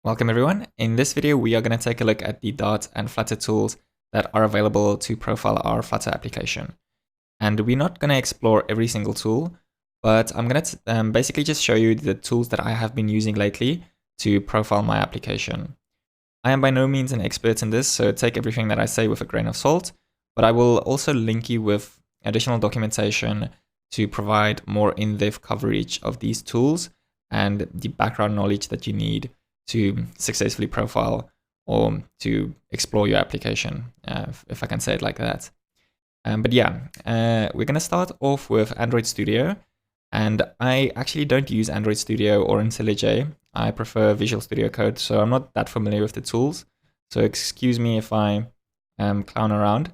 Welcome everyone. In this video, we are going to take a look at the Dart and Flutter tools that are available to profile our Flutter application. And we're not going to explore every single tool, but I'm going to basically just show you the tools that I have been using lately to profile my application. I am by no means an expert in this, so take everything that I say with a grain of salt, but I will also link you with additional documentation to provide more in-depth coverage of these tools and the background knowledge that you need to successfully profile or to explore your application, if I can say it like that. But yeah, we're going to start off with Android Studio. And I actually don't use Android Studio or IntelliJ. I prefer Visual Studio Code, so I'm not that familiar with the tools. So excuse me if I clown around.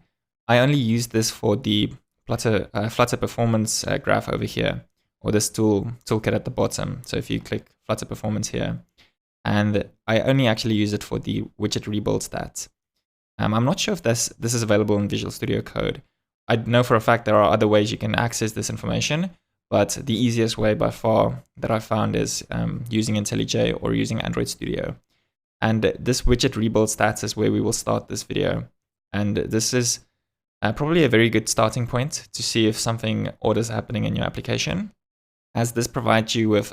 I only use this for the Flutter Performance graph over here, or this toolkit at the bottom. So if you click Flutter Performance here, and I only actually use it for the widget rebuild stats. I'm not sure if this is available in Visual Studio Code. I know for a fact there are other ways you can access this information, but the easiest way by far that I found is using IntelliJ or using Android Studio. And this widget rebuild stats is where we will start this video. And this is probably a very good starting point to see if something odd is happening in your application, as this provides you with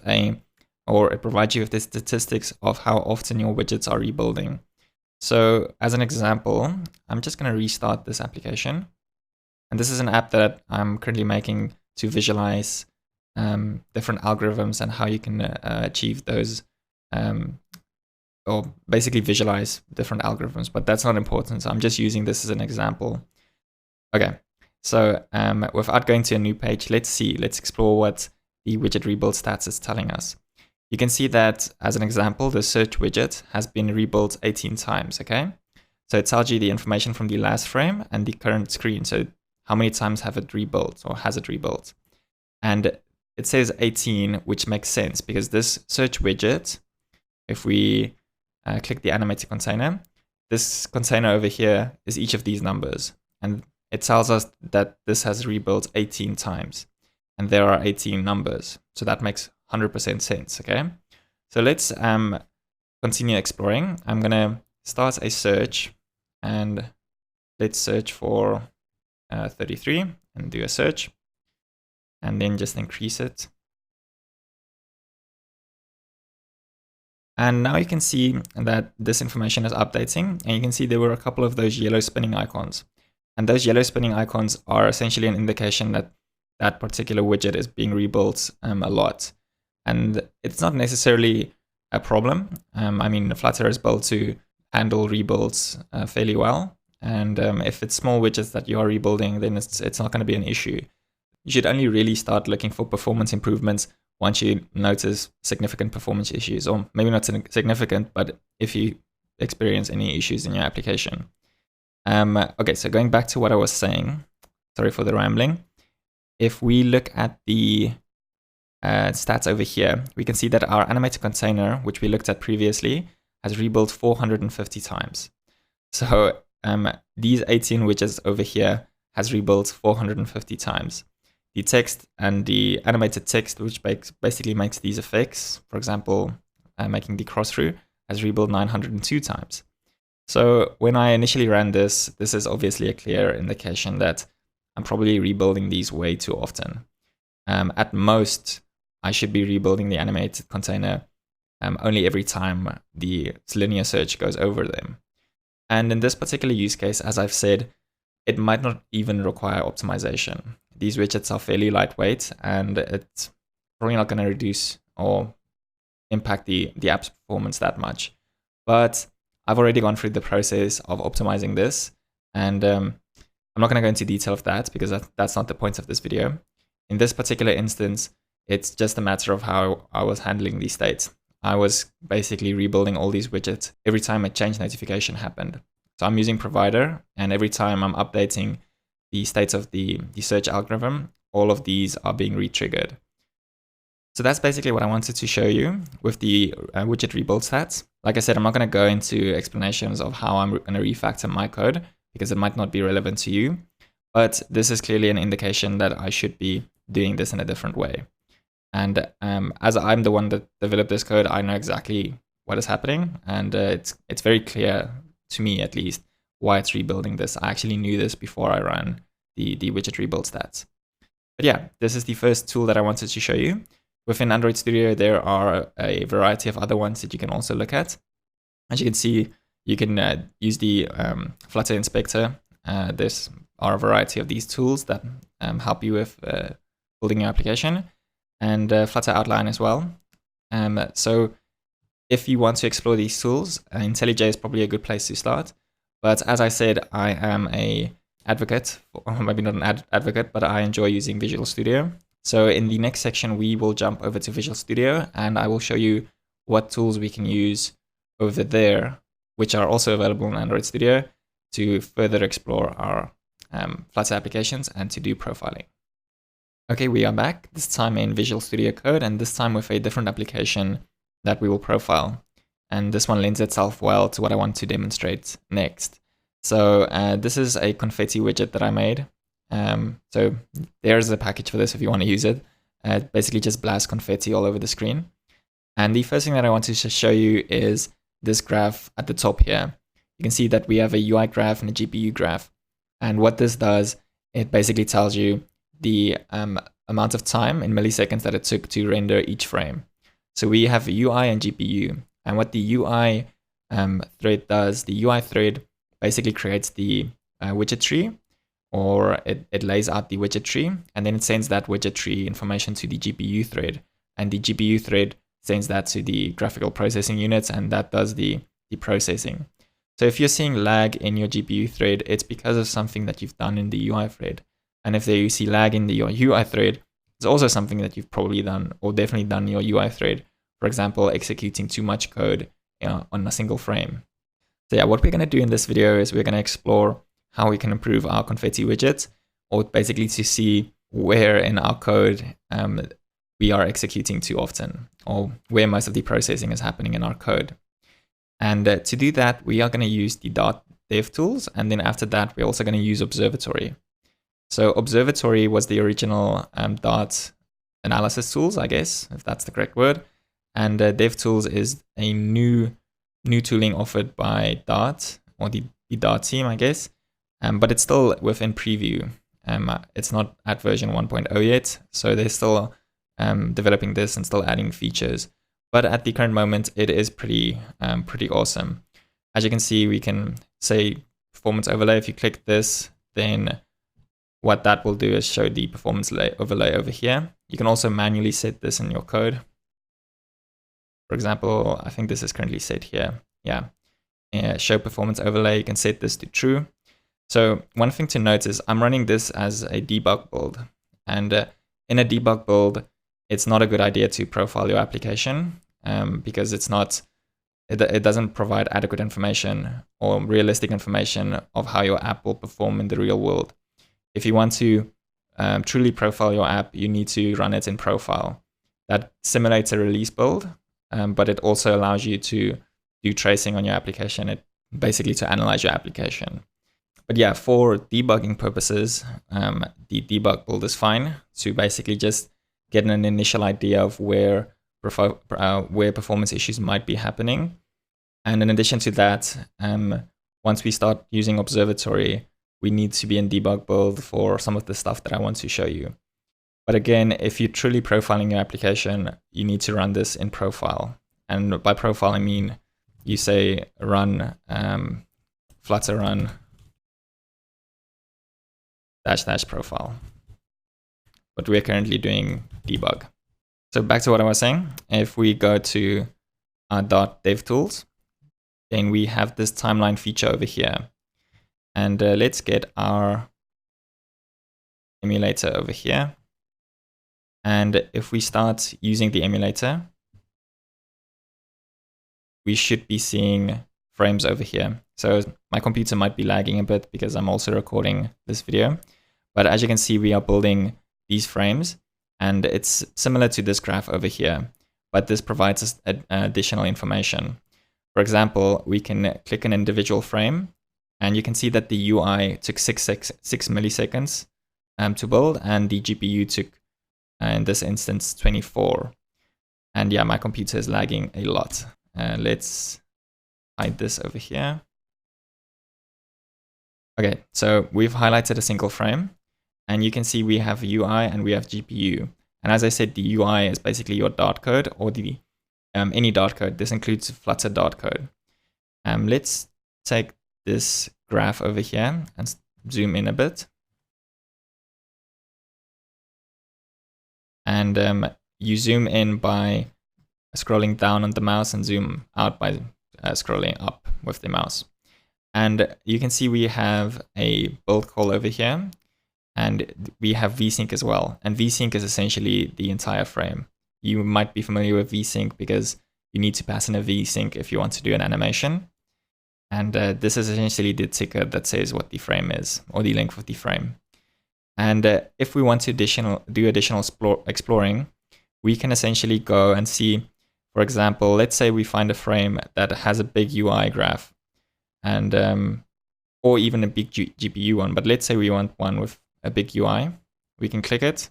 it provides you with the statistics of how often your widgets are rebuilding. So as an example, I'm just going to restart this application. And this is an app that I'm currently making to visualize different algorithms and how you can achieve those, or basically visualize different algorithms, but that's not important. So I'm just using this as an example. Okay, so without going to a new page, let's explore what the widget rebuild stats is telling us. You can see that, as an example, the search widget has been rebuilt 18 times, okay? So it tells you the information from the last frame and the current screen. So how many times have it rebuilt or has it rebuilt? And it says 18, which makes sense because this search widget, if we click the animated container, this container over here is each of these numbers. And it tells us that this has rebuilt 18 times. And there are 18 numbers. So that makes 100% sense, okay? So let's continue exploring. I'm gonna start a search and let's search for 33 and do a search and then just increase it. And now you can see that this information is updating, and you can see there were a couple of those yellow spinning icons. And those yellow spinning icons are essentially an indication that that particular widget is being rebuilt a lot. And it's not necessarily a problem. I mean, Flutter is built to handle rebuilds fairly well. And if it's small widgets that you are rebuilding, then it's not going to be an issue. You should only really start looking for performance improvements once you notice significant performance issues, or maybe not significant, but if you experience any issues in your application. Okay, so going back to what I was saying, sorry for the rambling. If we look at the stats over here, we can see that our animated container, which we looked at previously, has rebuilt 450 times. So these 18 widgets over here has rebuilt 450 times. The text and the animated text, which basically makes these effects, for example, making the cross through, has rebuilt 902 times. So when I initially ran this is obviously a clear indication that I'm probably rebuilding these way too often. At most, I should be rebuilding the animated container only every time the linear search goes over them. And in this particular use case, as I've said, it might not even require optimization. These widgets are fairly lightweight, and it's probably not going to reduce or impact the app's performance that much. But I've already gone through the process of optimizing this, and I'm not going to go into detail of that because that's not the point of this video. In this particular instance, it's just a matter of how I was handling these states. I was basically rebuilding all these widgets every time a change notification happened. So I'm using provider, and every time I'm updating the states of the search algorithm, all of these are being re-triggered. So that's basically what I wanted to show you with the widget rebuild stats. Like I said, I'm not going to go into explanations of how I'm going to refactor my code because it might not be relevant to you, but this is clearly an indication that I should be doing this in a different way. And as I'm the one that developed this code, I know exactly what is happening, and it's very clear to me, at least, why it's rebuilding this. I actually knew this before I ran the widget rebuild stats. But yeah, this is the first tool that I wanted to show you. Within Android Studio, there are a variety of other ones that you can also look at. As you can see, you can use the Flutter Inspector. There's are a variety of these tools that help you with building your application, and Flutter Outline as well. So if you want to explore these tools, IntelliJ is probably a good place to start. But as I said, I am a advocate, or maybe not an advocate, but I enjoy using Visual Studio. So in the next section, we will jump over to Visual Studio, and I will show you what tools we can use over there, which are also available in Android Studio, to further explore our Flutter applications and to do profiling. Okay, we are back, this time in Visual Studio Code, and this time with a different application that we will profile. And this one lends itself well to what I want to demonstrate next. So this is a confetti widget that I made. So there's a package for this if you want to use it. Basically just blast confetti all over the screen. And the first thing that I want to show you is this graph at the top here. You can see that we have a UI graph and a GPU graph. And what this does, it basically tells you the amount of time in milliseconds that it took to render each frame. So we have UI and GPU. And what the UI thread does, the UI thread basically creates the widget tree, or it lays out the widget tree, and then it sends that widget tree information to the GPU thread. And the GPU thread sends that to the graphical processing units, and that does the processing. So if you're seeing lag in your GPU thread, it's because of something that you've done in the UI thread. And if you see lag in your UI thread, it's also something that you've probably done, or definitely done in your UI thread. For example, executing too much code on a single frame. So yeah, what we're going to do in this video is we're going to explore how we can improve our confetti widget, or basically to see where in our code we are executing too often, or where most of the processing is happening in our code. And to do that, we are going to use the Dart DevTools, and then after that, we're also going to use Observatory. So Observatory was the original Dart analysis tools, I guess, if that's the correct word. And DevTools is a new tooling offered by Dart, or the Dart team, I guess. But it's still within preview. It's not at version 1.0 yet, so they're still developing this and still adding features. But at the current moment, it is pretty awesome. As you can see, we can say performance overlay. If you click this, then what that will do is show the performance overlay over here. You can also manually set this in your code. For example, I think this is currently set here. Yeah, show performance overlay. You can set this to true. So one thing to note is I'm running this as a debug build. And in a debug build, it's not a good idea to profile your application because it doesn't provide adequate information or realistic information of how your app will perform in the real world. If you want to truly profile your app, you need to run it in profile. That simulates a release build. But it also allows you to do tracing on your application, basically to analyze your application. But yeah, for debugging purposes, the debug build is fine to basically just get an initial idea of where performance issues might be happening. And in addition to that, once we start using Observatory, we need to be in debug build for some of the stuff that I want to show you. But again, if you're truly profiling your application, you need to run this in profile. And by profile, I mean you say run flutter run -- profile. But we're currently doing debug. So back to what I was saying. If we go to our Dart DevTools, then we have this timeline feature over here. And let's get our emulator over here. And if we start using the emulator, we should be seeing frames over here. So my computer might be lagging a bit because I'm also recording this video. But as you can see, we are building these frames, and it's similar to this graph over here, but this provides us additional information. For example, we can click an individual frame, and you can see that the UI took 6 milliseconds to build, and the GPU took, in this instance, 24. And yeah, my computer is lagging a lot. Let's hide this over here. Okay, so we've highlighted a single frame, and you can see we have UI and we have GPU. And as I said, the UI is basically your Dart code or the any Dart code. This includes Flutter Dart code. Let's take this graph over here and zoom in a bit. And you zoom in by scrolling down on the mouse and zoom out by scrolling up with the mouse. And you can see we have a build call over here, and we have vsync as well. And vsync is essentially the entire frame. You might be familiar with vsync because you need to pass in a vsync if you want to do an animation. And this is essentially the ticker that says what the frame is, or the length of the frame. And if we want to do additional exploring, we can essentially go and see, for example, let's say we find a frame that has a big UI graph, and or even a big GPU one. But let's say we want one with a big UI. We can click it,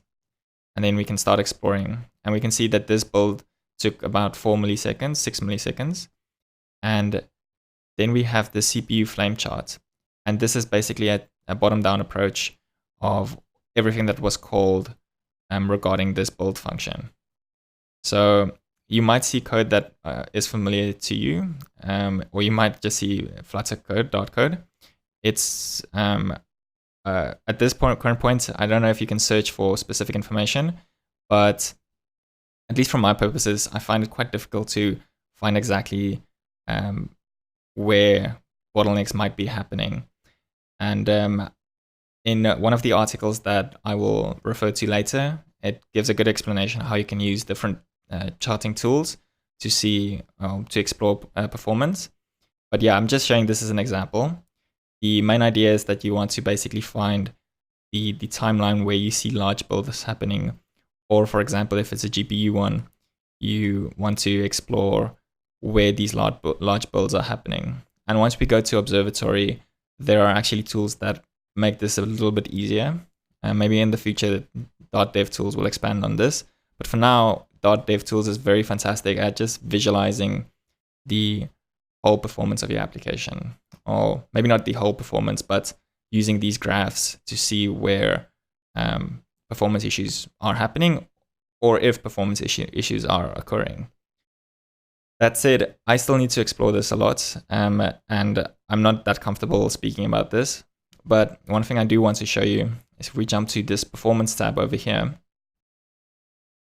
and then we can start exploring. And we can see that this build took about 4 milliseconds, 6 milliseconds. And then we have the CPU flame chart. And this is basically a bottom-down approach of everything that was called regarding this build function. So you might see code that is familiar to you, or you might just see Flutter code, Dart code. It's at this current point, I don't know if you can search for specific information, but at least for my purposes, I find it quite difficult to find exactly where bottlenecks might be happening. And in one of the articles that I will refer to later, it gives a good explanation how you can use different charting tools to see, to explore performance. But yeah, I'm just showing this as an example. The main idea is that you want to basically find the timeline where you see large builds happening. Or for example, if it's a GPU one, you want to explore where these large builds are happening. And once we go to Observatory, there are actually tools that make this a little bit easier. Maybe in the future, Dart DevTools will expand on this. But for now, Dart DevTools is very fantastic at just visualizing the whole performance of your application. Or maybe not the whole performance, but using these graphs to see where performance issues are happening, or if performance issues are occurring. That said, I still need to explore this a lot, and I'm not that comfortable speaking about this. But one thing I do want to show you is if we jump to this performance tab over here,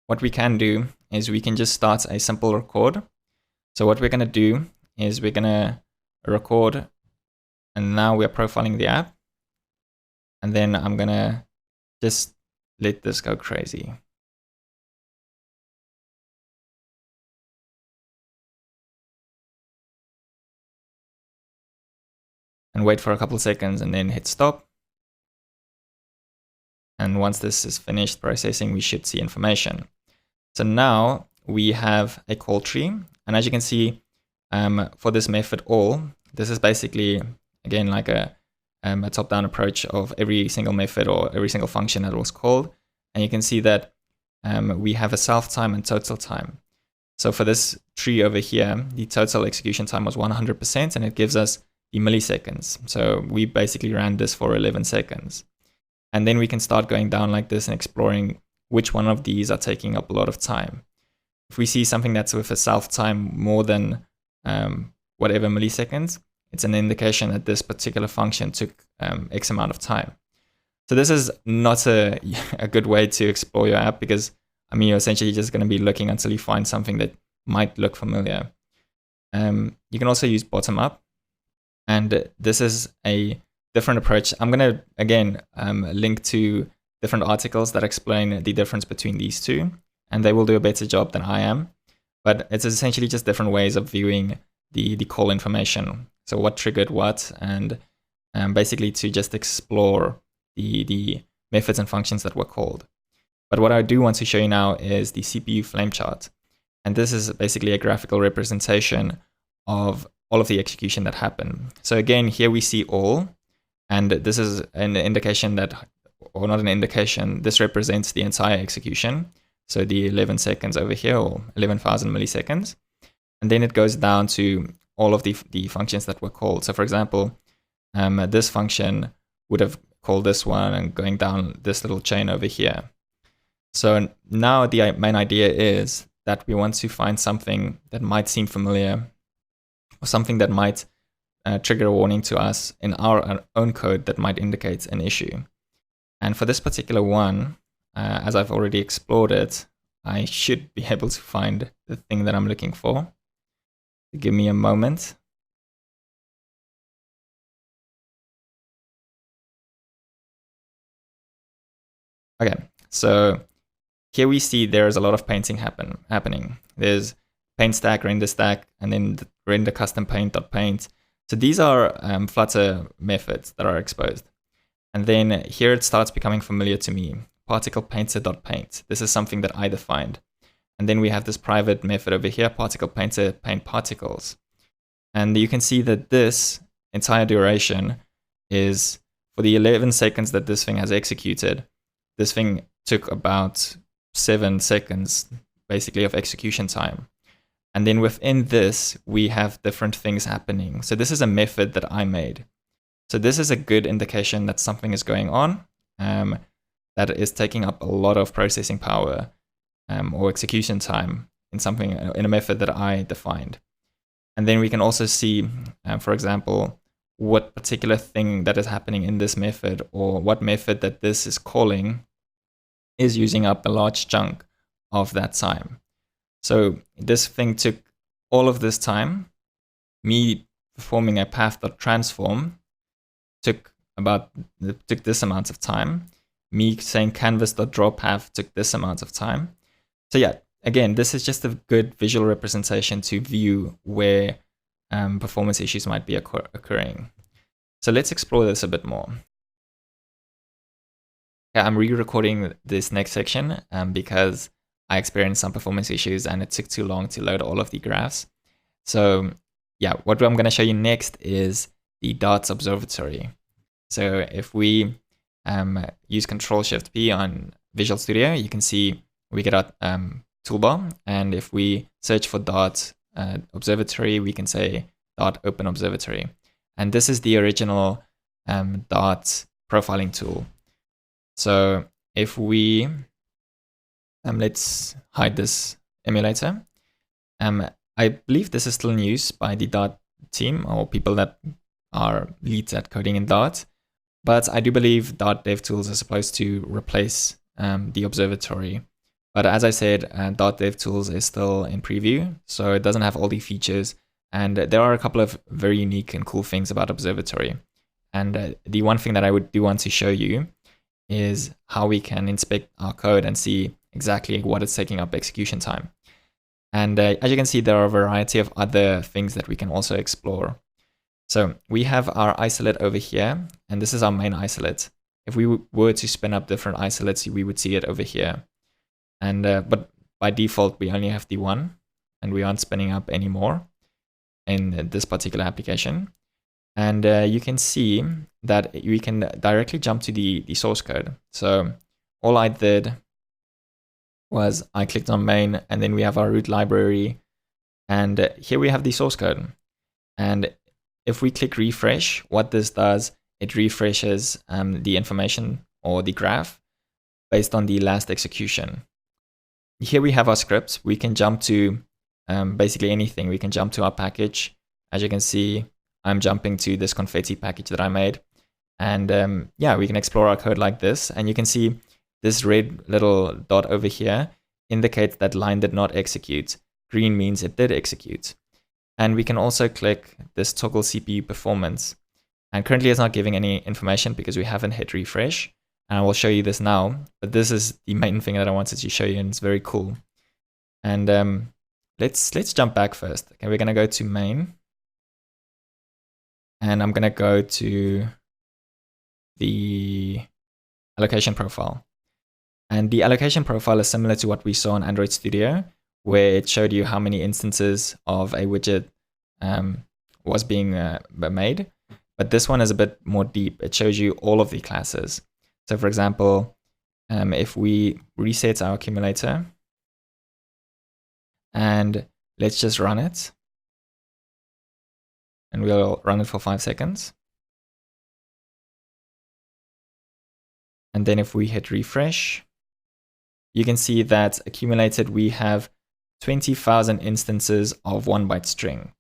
what we can do is we can just start a simple record. So what we're going to do is we're going to record, and now we're profiling the app. And then I'm going to just let this go crazy. And wait for a couple of seconds and then hit stop. And once this is finished processing, we should see information. So now we have a call tree. And as you can see, for this method all, this is basically, again, like a top-down approach of every single method or every single function that was called. And you can see that we have a self time and total time. So for this tree over here, the total execution time was 100%, and it gives us the milliseconds. So we basically ran this for 11 seconds. And then we can start going down like this and exploring which one of these are taking up a lot of time. If we see something that's with a self time more than whatever milliseconds, it's an indication that this particular function took X amount of time. So this is not a good way to explore your app, because I mean, you're essentially just going to be looking until you find something that might look familiar. You can also use bottom up. And this is a different approach. I'm going to, again, link to different articles that explain the difference between these two, and they will do a better job than I am. But it's essentially just different ways of viewing the call information. So what triggered what, and basically to just explore the methods and functions that were called. But what I do want to show you now is the CPU flame chart. And this is basically a graphical representation of all of the execution that happened. So again, here we see all, and this is an indication that, or not an indication, this represents the entire execution. So the 11 seconds over here, or 11,000 milliseconds. And then it goes down to all of the functions that were called. So for example, this function would have called this one and going down this little chain over here. So now the main idea is that we want to find something that might seem familiar, or something that might trigger a warning to us in our own code that might indicate an issue. And for this particular one, as I've already explored it, I should be able to find the thing that I'm looking for. Give me a moment. Okay, so here we see there's a lot of painting happening. There's paint stack, render stack, and then the render custom paint.paint. So these are Flutter methods that are exposed. And then here it starts becoming familiar to me. Particle painter.paint. This is something that I defined. And then we have this private method over here, particle painter paint particles. And you can see that this entire duration is for the 11 seconds that this thing has executed. This thing took about 7 seconds basically of execution time. And then within this, we have different things happening. So this is a method that I made. So this is a good indication that something is going on that is taking up a lot of processing power or execution time in something in a method that I defined. And then we can also see, for example, what particular thing that is happening in this method, or what method that this is calling is using up a large chunk of that time. So this thing took all of this time. Me performing a path.transform took this amount of time. Me saying canvas.drawPath took this amount of time. So yeah, again, this is just a good visual representation to view where performance issues might be occurring. So let's explore this a bit more. Yeah, I'm re-recording this next section because I experienced some performance issues and it took too long to load all of the graphs. So yeah, what I'm going to show you next is the Dart Observatory. So if we use Control-Shift-P on Visual Studio, you can see we get our toolbar. And if we search for Dart Observatory, we can say Dart Open Observatory. And this is the original Dart profiling tool. So if we, let's hide this emulator. I believe this is still in use by the Dart team or people that are leads at coding in Dart. But I do believe Dart DevTools is supposed to replace the Observatory. But as I said, Dart DevTools is still in preview, so it doesn't have all the features. And there are a couple of very unique and cool things about Observatory. And the one thing that I do want to show you is how we can inspect our code and see exactly what is taking up execution time. And as you can see, there are a variety of other things that we can also explore. So we have our isolate over here, and this is our main isolate. If we were to spin up different isolates, we would see it over here. And but by default, we only have the one, and we aren't spinning up anymore in this particular application. And you can see that we can directly jump to the source code. So all I did was I clicked on main, and then we have our root library, and here we have the source code. And if we click refresh, what this does, it refreshes the information or the graph based on the last execution. Here we have our scripts. We can jump to basically anything. We can jump to our package. As you can see, I'm jumping to this confetti package that I made. And yeah, we can explore our code like this. And you can see this red little dot over here indicates that line did not execute. Green means it did execute. And we can also click this toggle CPU performance. And currently it's not giving any information because we haven't hit refresh. And I will show you this now. But this is the main thing that I wanted to show you, and it's very cool. And let's jump back first. Okay, we're going to go to main. And I'm going to go to the allocation profile. And the allocation profile is similar to what we saw in Android Studio, where it showed you how many instances of a widget was being made. But this one is a bit more deep. It shows you all of the classes. So for example, if we reset our accumulator and let's just run it. And we'll run it for 5 seconds. And then if we hit refresh, you can see that accumulated we have 20,000 instances of 1 byte string.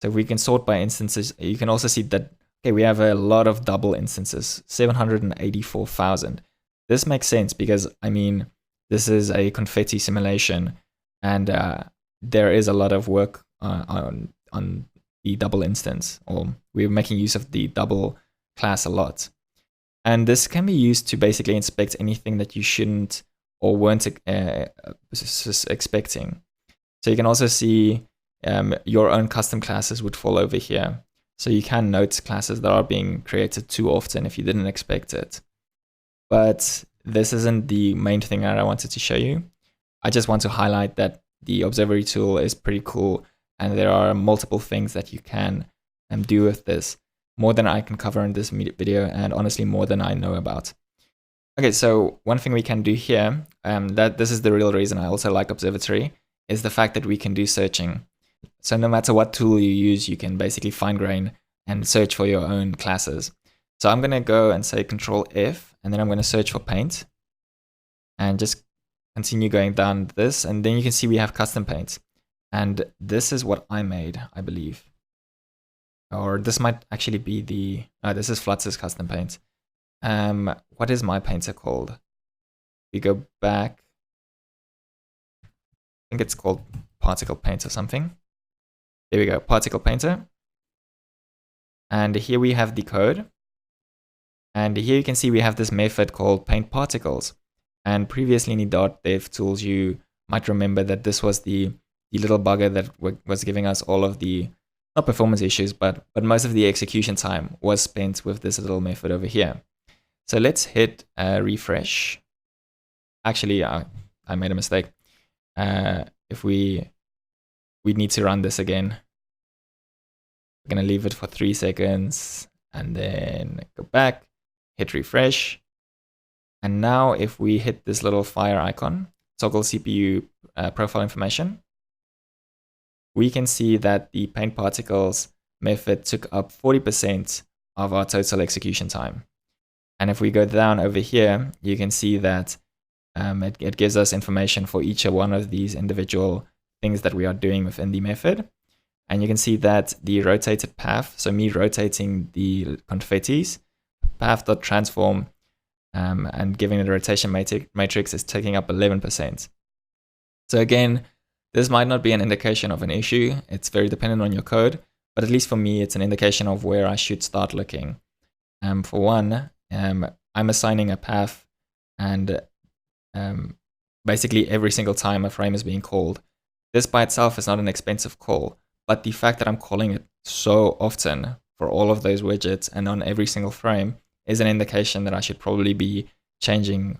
So if we can sort by instances, you can also see that, okay, we have a lot of double instances, 784,000. This makes sense because, I mean, this is a confetti simulation, and there is a lot of work on the double instance, or we're making use of the double class a lot. And this can be used to basically inspect anything that you shouldn't or weren't expecting. So you can also see your own custom classes would fall over here. So you can note classes that are being created too often if you didn't expect it. But this isn't the main thing that I wanted to show you. I just want to highlight that the Observatory tool is pretty cool, and there are multiple things that you can do with this. More than I can cover in this video, and honestly more than I know about. Okay, so one thing we can do here, that this is the real reason I also like Observatory, is the fact that we can do searching. So no matter what tool you use, you can basically fine grain and search for your own classes. So I'm going to go and say Control F, and then I'm going to search for paint, and just continue going down this, and then you can see we have custom paints. And this is what I made, I believe. Or this might actually be the, this is Flutter's custom paint. What is my painter called? We go back, I think it's called Particle Paint or something. There we go, Particle Painter. And here we have the code. And here you can see we have this method called Paint Particles. And previously in the Dart DevTools, you might remember that this was the little bugger that was giving us all of the, not performance issues, but most of the execution time was spent with this little method over here. So let's hit refresh. Actually, I made a mistake. If we need to run this again, we're going to leave it for 3 seconds and then go back, hit refresh. And now if we hit this little fire icon, toggle CPU profile information, we can see that the paint particles method took up 40% of our total execution time. And if we go down over here, you can see that it gives us information for each one of these individual things that we are doing within the method. And you can see that the rotated path, so me rotating the confettis, path.transform, and giving it a rotation matrix is taking up 11%. So again, this might not be an indication of an issue. It's very dependent on your code, but at least for me, it's an indication of where I should start looking. For one, I'm assigning a path, and basically every single time a frame is being called. This by itself is not an expensive call, but the fact that I'm calling it so often for all of those widgets and on every single frame is an indication that I should probably be changing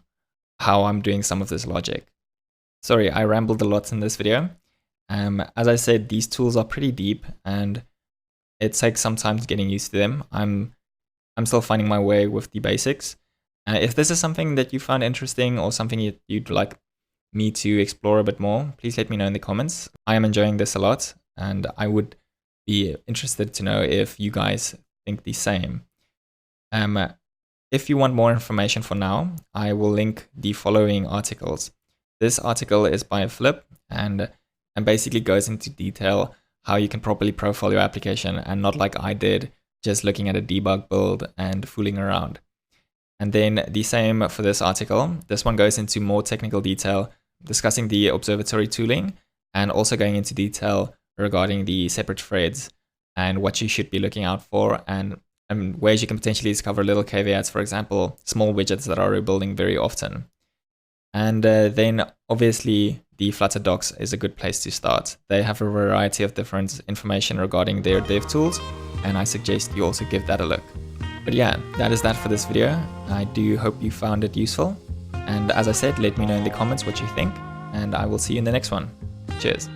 how I'm doing some of this logic. Sorry, I rambled a lot in this video. As I said, these tools are pretty deep and it takes some time getting used to them. I'm still finding my way with the basics. If this is something that you found interesting or something you'd like me to explore a bit more, please let me know in the comments. I am enjoying this a lot and I would be interested to know if you guys think the same. If you want more information for now, I will link the following articles. This article is by Flip and basically goes into detail how you can properly profile your application and not like I did, just looking at a debug build and fooling around. And then the same for this article. This one goes into more technical detail, discussing the Observatory tooling and also going into detail regarding the separate threads and what you should be looking out for and ways you can potentially discover little caveats, for example, small widgets that are rebuilding very often. And then obviously the Flutter docs is a good place to start. They have a variety of different information regarding their dev tools, and I suggest you also give that a look. But yeah, that is that for this video. I do hope you found it useful. And as I said, let me know in the comments what you think, and I will see you in the next one. Cheers.